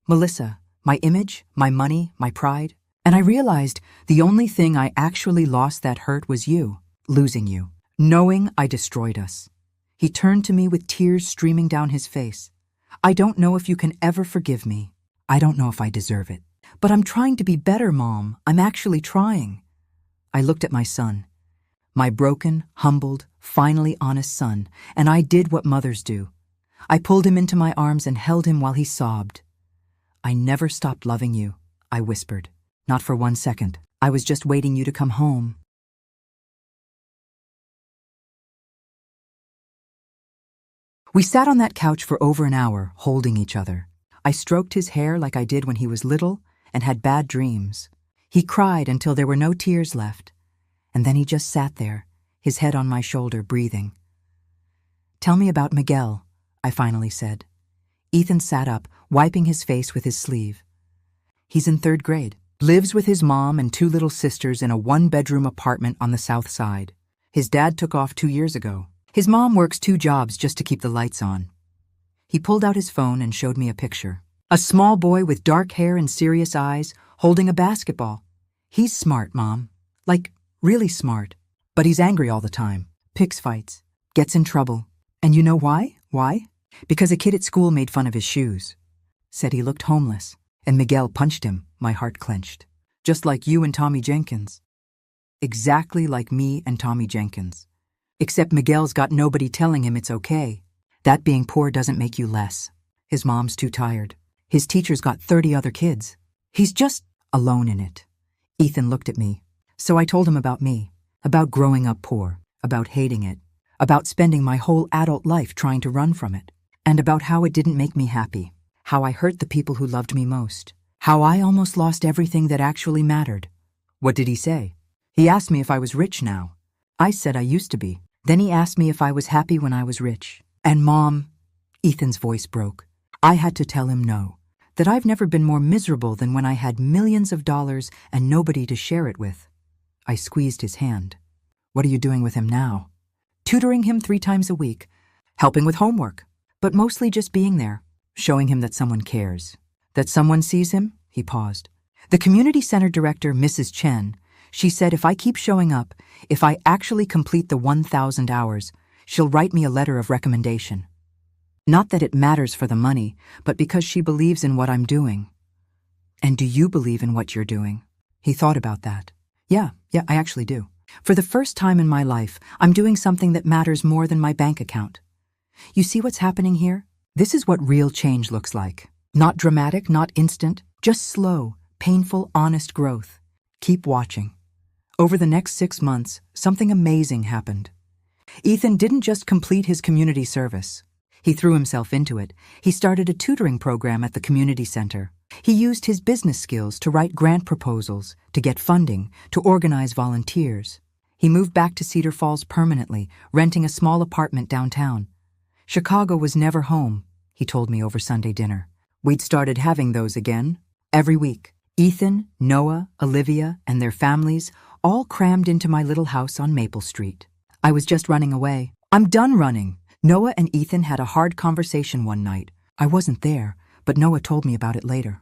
"Melissa, my image, my money, my pride. And I realized the only thing I actually lost that hurt was you, losing you, knowing I destroyed us." He turned to me with tears streaming down his face. "I don't know if you can ever forgive me. I don't know if I deserve it. But I'm trying to be better, Mom. I'm actually trying." I looked at my son, my broken, humbled, finally honest son, and I did what mothers do. I pulled him into my arms and held him while he sobbed. "I never stopped loving you," I whispered. "Not for 1 second. I was just waiting you to come home." We sat on that couch for over an hour, holding each other. I stroked his hair like I did when he was little and had bad dreams. He cried until there were no tears left, and then he just sat there, his head on my shoulder, breathing. "Tell me about Miguel," I finally said. Ethan sat up, wiping his face with his sleeve. He's in 3rd grade. Lives with his mom and 2 little sisters in a 1-bedroom apartment on the south side. His dad took off 2 years ago. His mom works 2 jobs just to keep the lights on. He pulled out his phone and showed me a picture. A small boy with dark hair and serious eyes, holding a basketball. He's smart, Mom. Like, really smart. But he's angry all the time. Picks fights. Gets in trouble. And you know why? Why? Because a kid at school made fun of his shoes. Said he looked homeless. And Miguel punched him. My heart clenched. Just like you and Tommy Jenkins. Exactly like me and Tommy Jenkins. Except Miguel's got nobody telling him it's okay. That being poor doesn't make you less. His mom's too tired. His teacher's got 30 other kids. He's just alone in it. Ethan looked at me. So I told him about me. About growing up poor. About hating it. About spending my whole adult life trying to run from it. And about how it didn't make me happy. How I hurt the people who loved me most. How I almost lost everything that actually mattered. What did he say? He asked me if I was rich now. I said I used to be. Then he asked me if I was happy when I was rich. And Mom, Ethan's voice broke. I had to tell him no. That I've never been more miserable than when I had millions of dollars and nobody to share it with. I squeezed his hand. What are you doing with him now? Tutoring him 3 times a week. Helping with homework. But mostly just being there. Showing him that someone cares. That someone sees him? He paused. The community center director, Mrs. Chen, she said if I keep showing up, if I actually complete the 1,000 hours, she'll write me a letter of recommendation. Not that it matters for the money, but because she believes in what I'm doing. And do you believe in what you're doing? He thought about that. Yeah, I actually do. For the first time in my life, I'm doing something that matters more than my bank account. You see what's happening here? This is what real change looks like. Not dramatic, not instant, just slow, painful, honest growth. Keep watching. Over the next 6 months, something amazing happened. Ethan didn't just complete his community service. He threw himself into it. He started a tutoring program at the community center. He used his business skills to write grant proposals, to get funding, to organize volunteers. He moved back to Cedar Falls permanently, renting a small apartment downtown. Chicago was never home, he told me over Sunday dinner. We'd started having those again, every week. Ethan, Noah, Olivia, and their families all crammed into my little house on Maple Street. I was just running away. I'm done running. Noah and Ethan had a hard conversation one night. I wasn't there, but Noah told me about it later.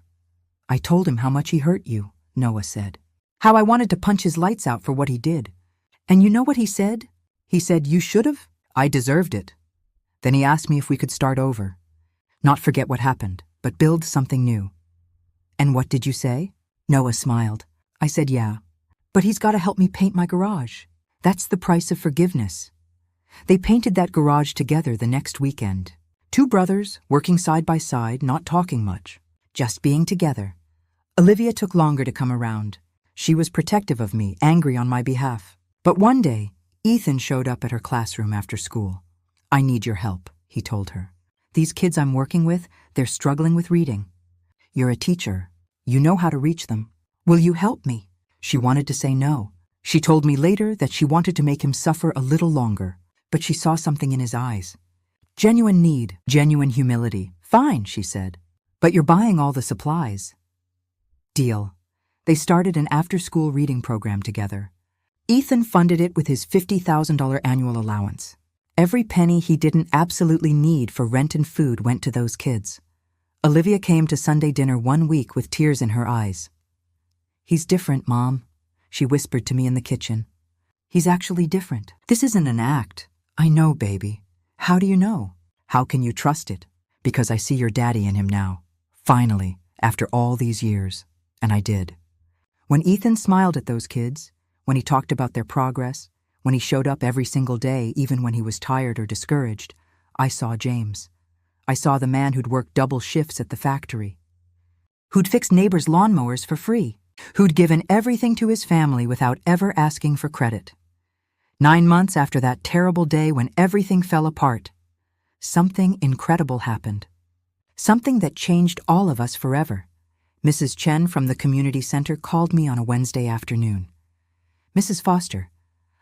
I told him how much he hurt you, Noah said. How I wanted to punch his lights out for what he did. And you know what he said? He said, you should've. I deserved it. Then he asked me if we could start over. Not forget what happened, but build something new. And what did you say? Noah smiled. I said, yeah. But he's got to help me paint my garage. That's the price of forgiveness. They painted that garage together the next weekend. 2 brothers, working side by side, not talking much. Just being together. Olivia took longer to come around. She was protective of me, angry on my behalf. But one day, Ethan showed up at her classroom after school. I need your help, he told her. These kids I'm working with, they're struggling with reading. You're a teacher. You know how to reach them. Will you help me? She wanted to say no. She told me later that she wanted to make him suffer a little longer, but she saw something in his eyes. Genuine need, genuine humility. Fine, she said. But you're buying all the supplies. Deal. They started an after-school reading program together. Ethan funded it with his $50,000 annual allowance. Every penny he didn't absolutely need for rent and food went to those kids. Olivia came to Sunday dinner one week with tears in her eyes. He's different, Mom, she whispered to me in the kitchen. He's actually different. This isn't an act. I know, baby. How do you know? How can you trust it? Because I see your daddy in him now. Finally, after all these years. And I did. When Ethan smiled at those kids, when he talked about their progress, when he showed up every single day, even when he was tired or discouraged, I saw James. I saw the man who'd worked double shifts at the factory, who'd fixed neighbors' lawnmowers for free, who'd given everything to his family without ever asking for credit. 9 months after that terrible day when everything fell apart, something incredible happened. Something that changed all of us forever. Mrs. Chen from the community center called me on a Wednesday afternoon. Mrs. Foster,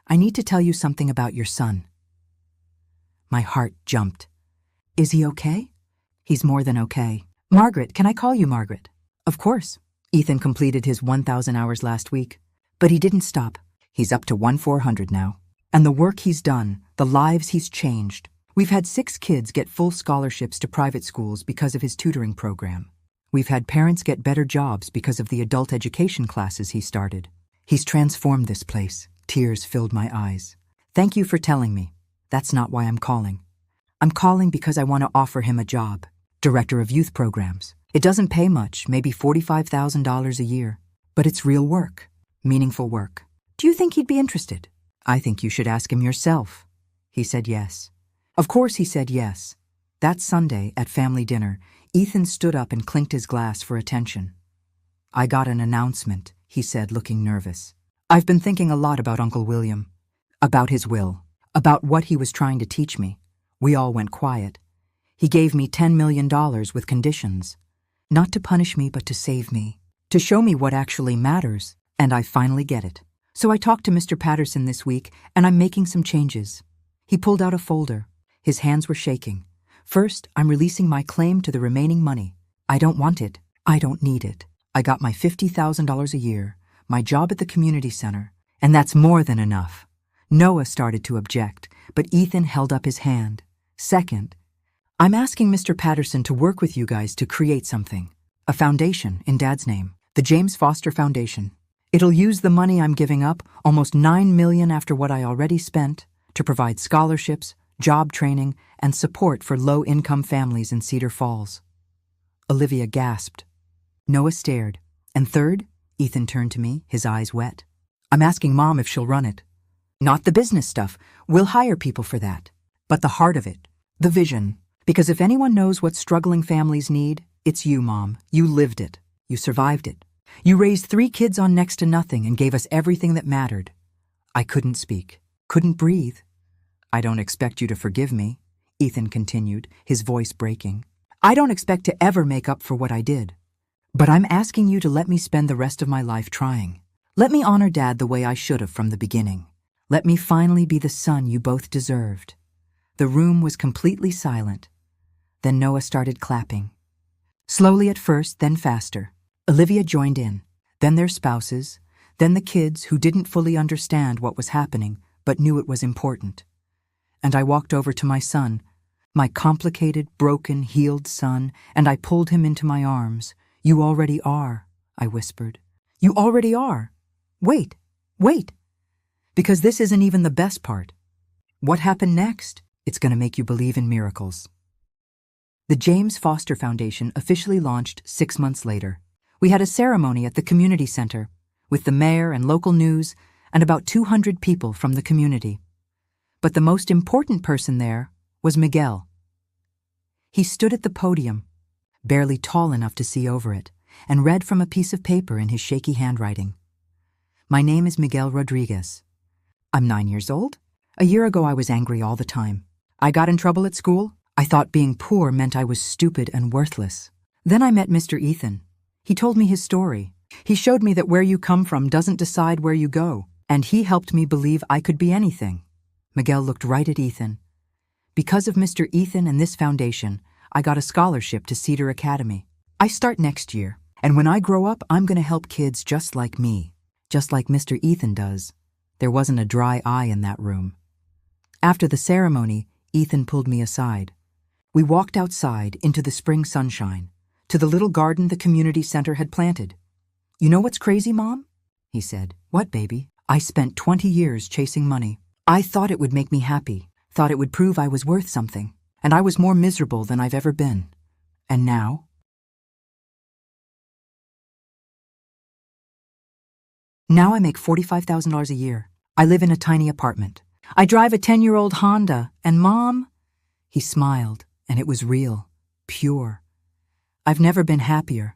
I need to tell you something about your son. My heart jumped. Is he okay? He's more than okay. Margaret, can I call you Margaret? Of course. Ethan completed his 1,000 hours last week. But he didn't stop. He's up to 1,400 now. And the work he's done, the lives he's changed. We've had 6 kids get full scholarships to private schools because of his tutoring program. We've had parents get better jobs because of the adult education classes he started. He's transformed this place. Tears filled my eyes. Thank you for telling me. That's not why I'm calling. I'm calling because I want to offer him a job. Director of Youth Programs. It doesn't pay much, maybe $45,000 a year. But it's real work. Meaningful work. Do you think he'd be interested? I think you should ask him yourself. He said yes. Of course he said yes. That Sunday, at family dinner, Ethan stood up and clinked his glass for attention. I got an announcement, he said, looking nervous. I've been thinking a lot about Uncle William. About his will. About what he was trying to teach me. We all went quiet. He gave me $10 million with conditions. Not to punish me, but to save me. To show me what actually matters. And I finally get it. So I talked to Mr. Patterson this week, and I'm making some changes. He pulled out a folder. His hands were shaking. First, I'm releasing my claim to the remaining money. I don't want it. I don't need it. I got my $50,000 a year, my job at the community center, and that's more than enough. Noah started to object, but Ethan held up his hand. Second, I'm asking Mr. Patterson to work with you guys to create something. A foundation in Dad's name. The James Foster Foundation. It'll use the money I'm giving up, almost $9 million after what I already spent, to provide scholarships, job training, and support for low-income families in Cedar Falls. Olivia gasped. Noah stared. And third, Ethan turned to me, his eyes wet. I'm asking Mom if she'll run it. Not the business stuff. We'll hire people for that. But the heart of it. The vision. Because if anyone knows what struggling families need, it's you, Mom. You lived it. You survived it. You raised 3 kids on next to nothing and gave us everything that mattered. I couldn't speak. Couldn't breathe. I don't expect you to forgive me, Ethan continued, his voice breaking. I don't expect to ever make up for what I did. But I'm asking you to let me spend the rest of my life trying. Let me honor Dad the way I should have from the beginning. Let me finally be the son you both deserved. The room was completely silent. Then Noah started clapping. Slowly at first, then faster. Olivia joined in, then their spouses, then the kids who didn't fully understand what was happening but knew it was important. And I walked over to my son, my complicated, broken, healed son, and I pulled him into my arms. You already are, I whispered. You already are. Wait. Because this isn't even the best part. What happened next? It's going to make you believe in miracles. The James Foster Foundation officially launched 6 months later. We had a ceremony at the community center with the mayor and local news and about 200 people from the community. But the most important person there was Miguel. He stood at the podium, barely tall enough to see over it, and read from a piece of paper in his shaky handwriting. My name is Miguel Rodriguez. I'm 9 years old. A year ago I was angry all the time. I got in trouble at school. I thought being poor meant I was stupid and worthless. Then I met Mr. Ethan. He told me his story. He showed me that where you come from doesn't decide where you go, and he helped me believe I could be anything. Miguel looked right at Ethan. Because of Mr. Ethan and this foundation, I got a scholarship to Cedar Academy. I start next year, and when I grow up, I'm going to help kids just like me, just like Mr. Ethan does. There wasn't a dry eye in that room. After the ceremony, Ethan pulled me aside. We walked outside into the spring sunshine, to the little garden the community center had planted. You know what's crazy, Mom? He said. What, baby? I spent 20 years chasing money. I thought it would make me happy, thought it would prove I was worth something, and I was more miserable than I've ever been. And now? Now I make $45,000 a year. I live in a tiny apartment. I drive a 10-year-old Honda, and Mom? He smiled, and it was real, pure. I've never been happier.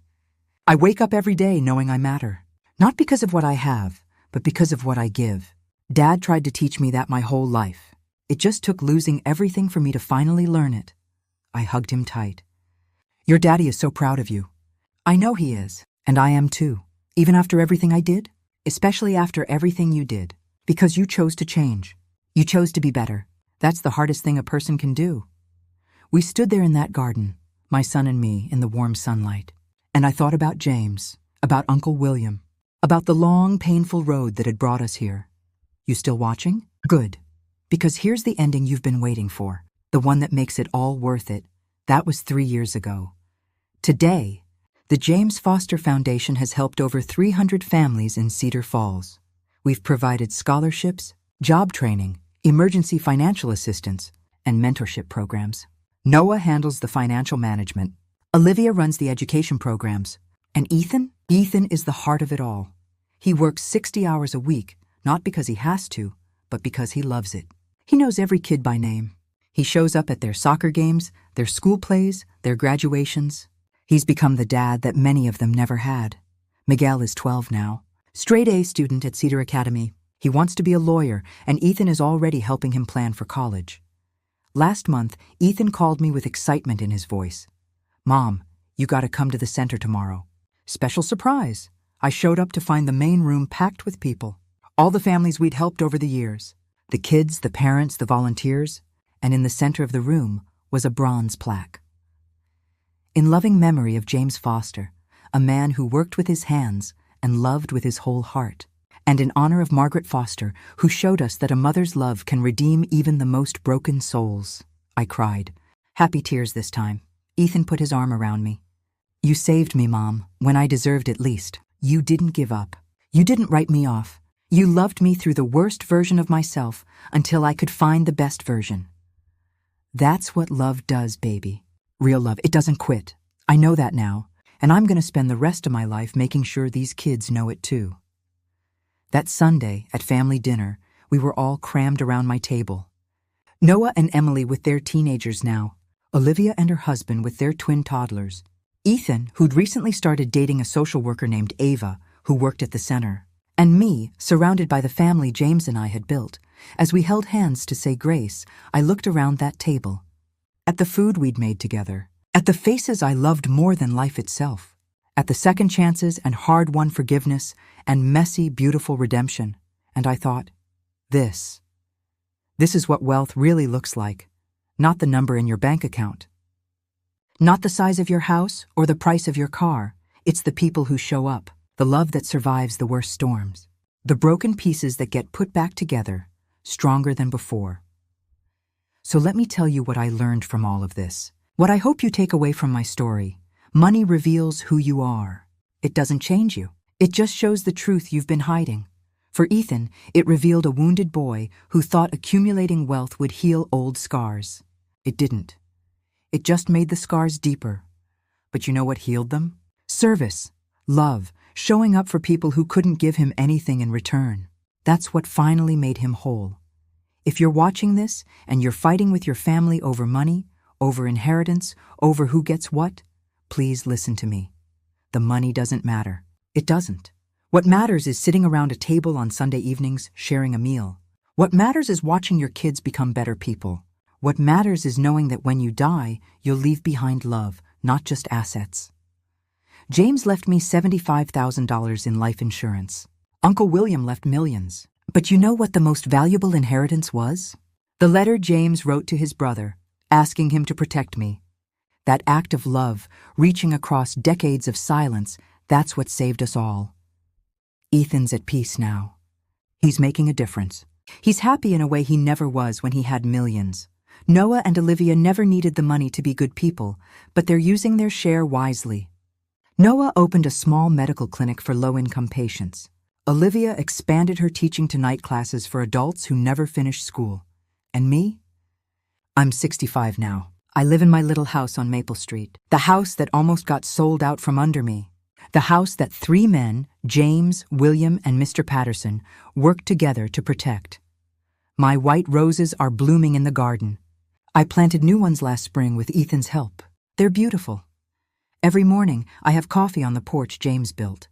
I wake up every day knowing I matter. Not because of what I have, but because of what I give. Dad tried to teach me that my whole life. It just took losing everything for me to finally learn it. I hugged him tight. Your daddy is so proud of you. I know he is, and I am too. Even after everything I did, especially after everything you did. Because you chose to change. You chose to be better. That's the hardest thing a person can do. We stood there in that garden, my son and me, in the warm sunlight. And I thought about James, about Uncle William, about the long, painful road that had brought us here. You still watching? Good. Because here's the ending you've been waiting for, the one that makes it all worth it. That was 3 years ago. Today, the James Foster Foundation has helped over 300 families in Cedar Falls. We've provided scholarships, job training, emergency financial assistance, and mentorship programs. Noah handles the financial management. Olivia runs the education programs. And Ethan? Ethan is the heart of it all. He works 60 hours a week, not because he has to, but because he loves it. He knows every kid by name. He shows up at their soccer games, their school plays, their graduations. He's become the dad that many of them never had. Miguel is 12 now, straight A student at Cedar Academy. He wants to be a lawyer, and Ethan is already helping him plan for college. Last month, Ethan called me with excitement in his voice. "Mom, you gotta come to the center tomorrow." Special surprise. I showed up to find the main room packed with people. All the families we'd helped over the years. The kids, the parents, the volunteers. And in the center of the room was a bronze plaque. In loving memory of James Foster, a man who worked with his hands and loved with his whole heart. And in honor of Margaret Foster, who showed us that a mother's love can redeem even the most broken souls. I cried. Happy tears this time. Ethan put his arm around me. "You saved me, Mom, when I deserved it least. You didn't give up. You didn't write me off. You loved me through the worst version of myself until I could find the best version." That's what love does, baby. Real love, it doesn't quit. I know that now, and I'm going to spend the rest of my life making sure these kids know it too. That Sunday, at family dinner, we were all crammed around my table. Noah and Emily with their teenagers now, Olivia and her husband with their twin toddlers, Ethan, who'd recently started dating a social worker named Ava, who worked at the center, and me, surrounded by the family James and I had built. As we held hands to say grace, I looked around that table, at the food we'd made together, at the faces I loved more than life itself, at the second chances and hard-won forgiveness and messy, beautiful redemption, and I thought, this is what wealth really looks like, not the number in your bank account. Not the size of your house or the price of your car. It's the people who show up, the love that survives the worst storms, the broken pieces that get put back together, stronger than before. So let me tell you what I learned from all of this. What I hope you take away from my story. Money reveals who you are. It doesn't change you. It just shows the truth you've been hiding. For Ethan, it revealed a wounded boy who thought accumulating wealth would heal old scars. It didn't. It just made the scars deeper. But you know what healed them? Service, love, showing up for people who couldn't give him anything in return. That's what finally made him whole. If you're watching this and you're fighting with your family over money, over inheritance, over who gets what, please listen to me. The money doesn't matter. It doesn't. What matters is sitting around a table on Sunday evenings, sharing a meal. What matters is watching your kids become better people. What matters is knowing that when you die, you'll leave behind love, not just assets. James left me $75,000 in life insurance. Uncle William left millions. But you know what the most valuable inheritance was? The letter James wrote to his brother, asking him to protect me. That act of love, reaching across decades of silence, that's what saved us all. Ethan's at peace now. He's making a difference. He's happy in a way he never was when he had millions. Noah and Olivia never needed the money to be good people, but they're using their share wisely. Noah opened a small medical clinic for low-income patients. Olivia expanded her teaching to night classes for adults who never finished school. And me? I'm 65 now. I live in my little house on Maple Street, the house that almost got sold out from under me. The house that 3 men, James, William, and Mr. Patterson, worked together to protect. My white roses are blooming in the garden. I planted new ones last spring with Ethan's help. They're beautiful. Every morning, I have coffee on the porch James built.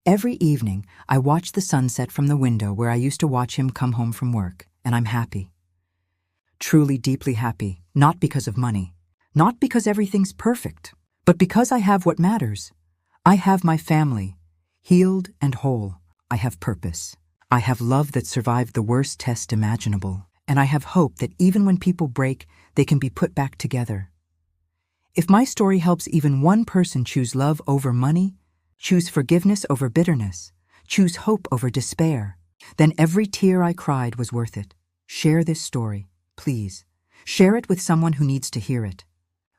Every evening, I watch the sunset from the window where I used to watch him come home from work, and I'm happy. Truly, deeply happy, not because of money, not because everything's perfect, but because I have what matters. I have my family, healed and whole. I have purpose. I have love that survived the worst test imaginable, and I have hope that even when people break, they can be put back together. If my story helps even one person choose love over money, choose forgiveness over bitterness, choose hope over despair, then every tear I cried was worth it. Share this story, please. Share it with someone who needs to hear it.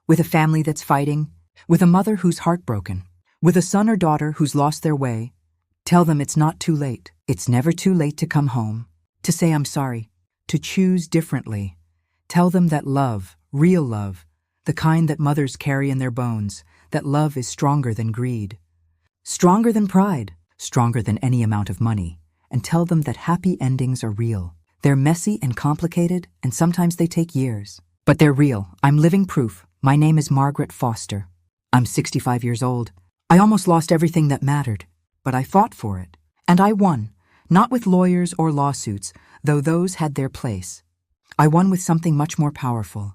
With a family that's fighting, with a mother who's heartbroken, with a son or daughter who's lost their way. Tell them it's not too late. It's never too late to come home, to say I'm sorry, to choose differently. Tell them that love, real love, the kind that mothers carry in their bones, that love is stronger than greed, stronger than pride, stronger than any amount of money. And tell them that happy endings are real. They're messy and complicated, and sometimes they take years. But they're real. I'm living proof. My name is Margaret Foster. I'm 65 years old. I almost lost everything that mattered, but I fought for it. And I won, not with lawyers or lawsuits, though those had their place. I won with something much more powerful.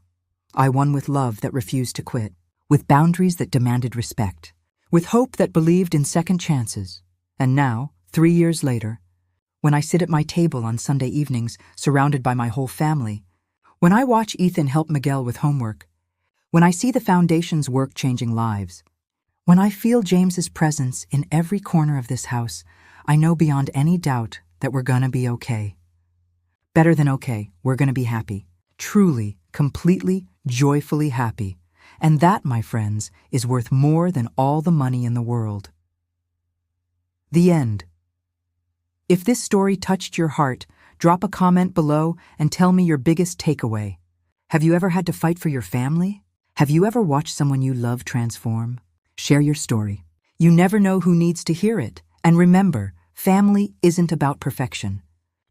I won with love that refused to quit, with boundaries that demanded respect, with hope that believed in second chances. And now, 3 years later, when I sit at my table on Sunday evenings, surrounded by my whole family, when I watch Ethan help Miguel with homework, when I see the foundation's work changing lives, when I feel James's presence in every corner of this house, I know beyond any doubt that we're gonna be okay. Better than okay, we're gonna be happy. Truly, completely, joyfully happy. And that, my friends, is worth more than all the money in the world. The end. If this story touched your heart, drop a comment below and tell me your biggest takeaway. Have you ever had to fight for your family? Have you ever watched someone you love transform? Share your story. You never know who needs to hear it. And remember, family isn't about perfection.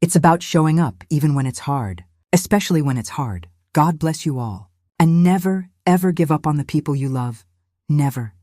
It's about showing up even when it's hard, especially when it's hard. God bless you all. And never, ever give up on the people you love. Never.